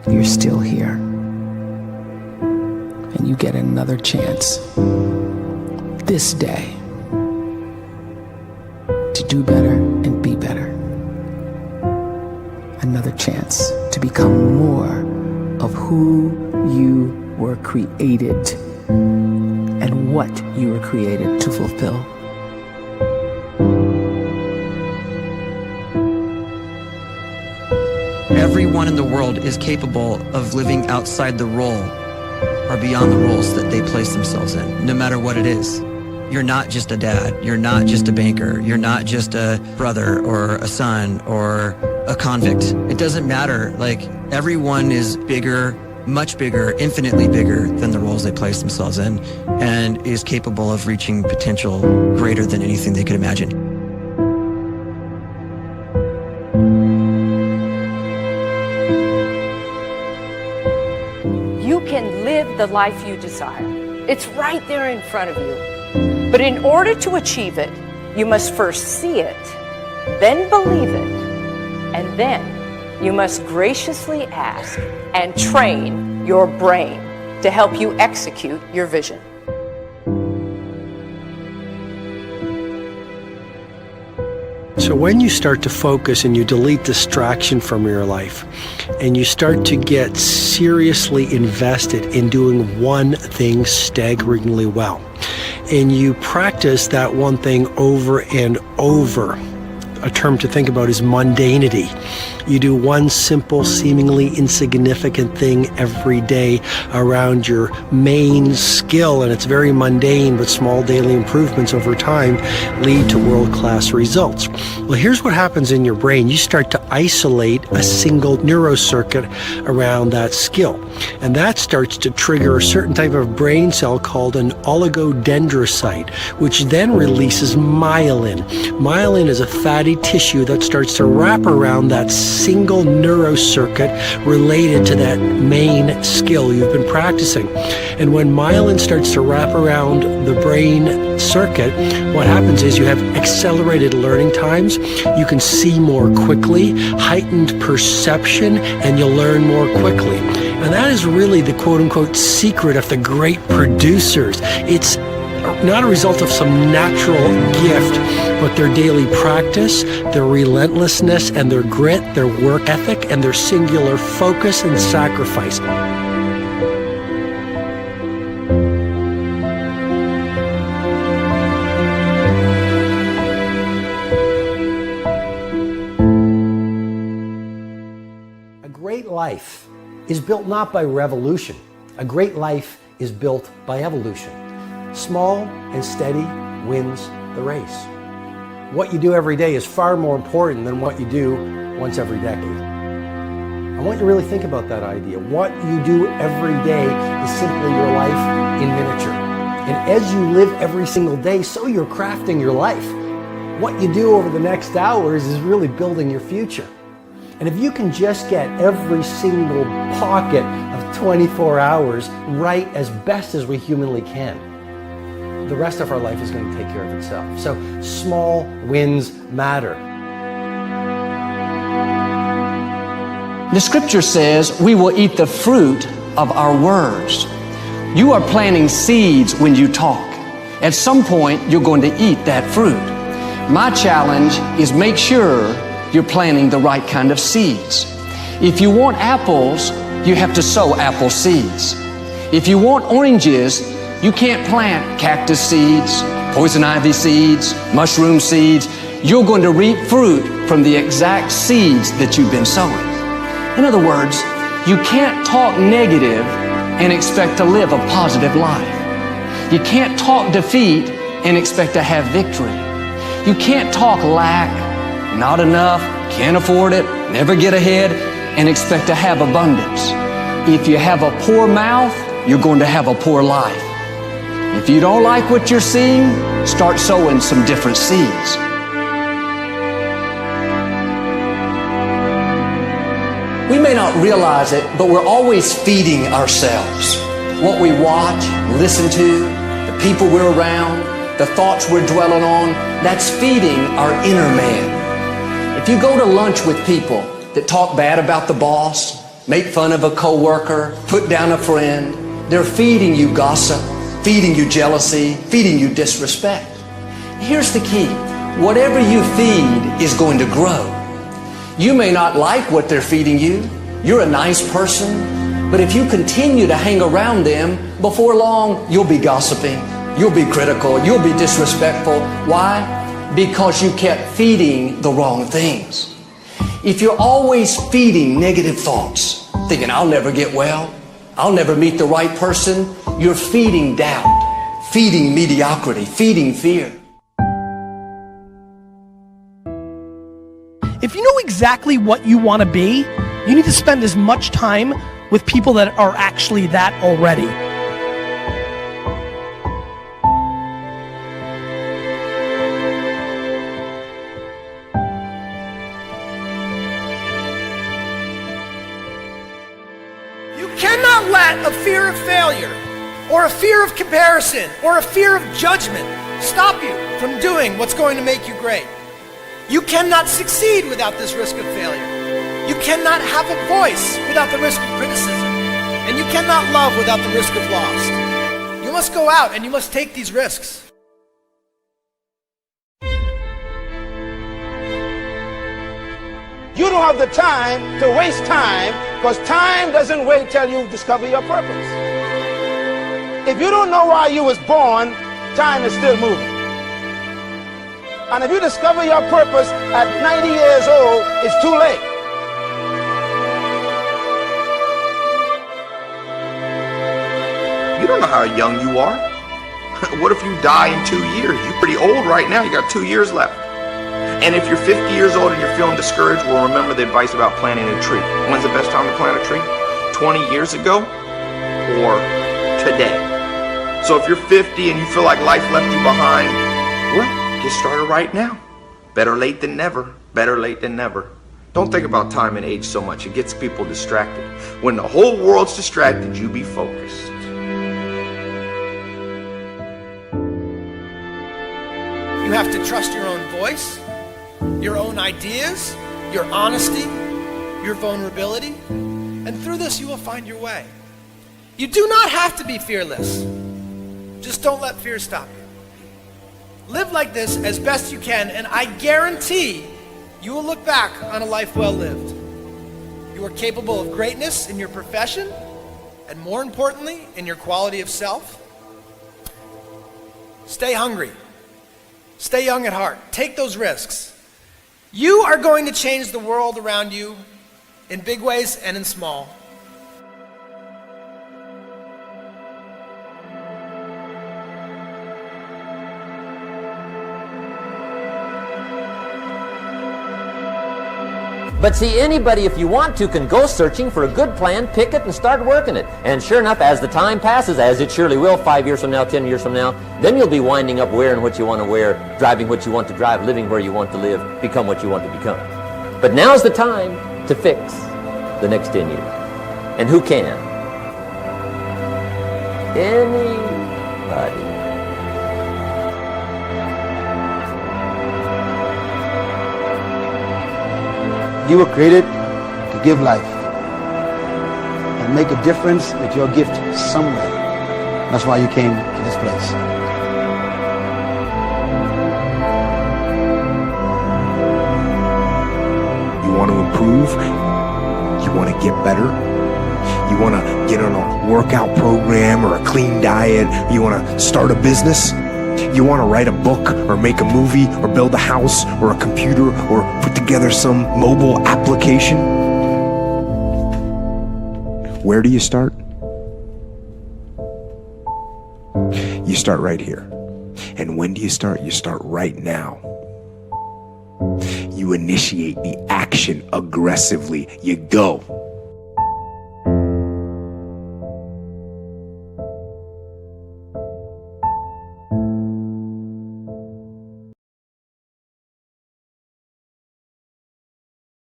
you're still here. And you get another chance this day to do better and be better. Another chance to become more of who you were created and what you were created to fulfill. Everyone in the world is capable of living outside the role or beyond the roles that they place themselves in, no matter what it is. You're not just a dad, you're not just a banker, you're not just a brother or a son or a convict. It doesn't matter. Like, everyone is bigger, much bigger, infinitely bigger than the roles they place themselves in, and is capable of reaching potential greater than anything they could imagine. You can live the life you desire. It's right there in front of you. But in order to achieve it, you must first see it, then believe it, and then you must graciously ask and train your brain to help you execute your vision. So when you start to focus and you delete distraction from your life, and you start to get seriously invested in doing one thing staggeringly well, and you practice that one thing over and over, a term to think about is mundanity. You do one simple, seemingly insignificant thing every day around your main skill, and it's very mundane, but small daily improvements over time lead to world-class results. Well, here's what happens in your brain. You start to isolate a single neurocircuit around that skill, and that starts to trigger a certain type of brain cell called an oligodendrocyte, which then releases myelin. Myelin is a fatty tissue that starts to wrap around that single neurocircuit related to that main skill you've been practicing. And when myelin starts to wrap around the brain circuit, what happens is you have accelerated learning times, you can see more quickly, heightened perception, and you'll learn more quickly. And that is really the quote-unquote secret of the great producers. It's not a result of some natural gift, but their daily practice, their relentlessness and their grit, their work ethic, and their singular focus and sacrifice. A great life is built not by revolution. A great life is built by evolution. Small and steady wins the race. What you do every day is far more important than what you do once every decade. I want you to really think about that idea. What you do every day is simply your life in miniature. And as you live every single day, so you're crafting your life. What you do over the next hours is really building your future. And if you can just get every single pocket of 24 hours right as best as we humanly can, the rest of our life is going to take care of itself. So small wins matter. The scripture says we will eat the fruit of our words. You are planting seeds when you talk. At some point, you're going to eat that fruit. My challenge is make sure you're planting the right kind of seeds. If you want apples, you have to sow apple seeds. If you want oranges, you can't plant cactus seeds, poison ivy seeds, mushroom seeds. You're going to reap fruit from the exact seeds that you've been sowing. In other words, you can't talk negative and expect to live a positive life. You can't talk defeat and expect to have victory. You can't talk lack, not enough, can't afford it, never get ahead, and expect to have abundance. If you have a poor mouth, you're going to have a poor life. If you don't like what you're seeing, start sowing some different seeds. We may not realize it, but we're always feeding ourselves. What we watch, listen to, the people we're around, the thoughts we're dwelling on, that's feeding our inner man. If you go to lunch with people that talk bad about the boss, make fun of a coworker, put down a friend. They're feeding you gossip, feeding you jealousy, feeding you disrespect. Here's the key. Whatever you feed is going to grow. You may not like what they're feeding you. You're a nice person. But if you continue to hang around them, before long, you'll be gossiping. You'll be critical. You'll be disrespectful. Why? Because you kept feeding the wrong things. If you're always feeding negative thoughts, thinking, I'll never get well, I'll never meet the right person, you're feeding doubt, feeding mediocrity, feeding fear. If you know exactly what you want to be, you need to spend as much time with people that are actually that already. You cannot let a fear of failure, or a fear of comparison, or a fear of judgment stop you from doing what's going to make you great. You cannot succeed without this risk of failure. You cannot have a voice without the risk of criticism. And you cannot love without the risk of loss. You must go out and you must take these risks. You don't have the time to waste time, because time doesn't wait till you discover your purpose. If you don't know why you was born, time is still moving. And if you discover your purpose at 90 years old, it's too late. You don't know how young you are. What if you die in 2 years? You're pretty old right now. You got 2 years left. And if you're 50 years old and you're feeling discouraged, well, remember the advice about planting a tree. When's the best time to plant a tree? 20 years ago or today? So if you're 50 and you feel like life left you behind, well, get started right now. Better late than never. Better late than never. Don't think about time and age so much. It gets people distracted. When the whole world's distracted, you be focused. You have to trust your own voice, your own ideas, your honesty, your vulnerability, and through this you will find your way. You do not have to be fearless. Just don't let fear stop you. Live like this as best you can, and I guarantee you will look back on a life well lived. You are capable of greatness in your profession, and more importantly, in your quality of self. Stay hungry. Stay young at heart. Take those risks. You are going to change the world around you in big ways and in small. But see, anybody, if you want to, can go searching for a good plan, pick it, and start working it. And sure enough, as the time passes, as it surely will, 5 years from now, 10 years from now, then you'll be winding up wearing what you want to wear, driving what you want to drive, living where you want to live, become what you want to become. But now's the time to fix the next 10 years. And who can? Anybody. You were created to give life and make a difference with your gift somewhere. That's why you came to this place. You want to improve? You want to get better? You want to get on a workout program or a clean diet? You want to start a business? You want to write a book or make a movie or build a house or a computer or put together some mobile application? Where do you start? You start right here. And when do you start? You start right now. You initiate the action aggressively. You go.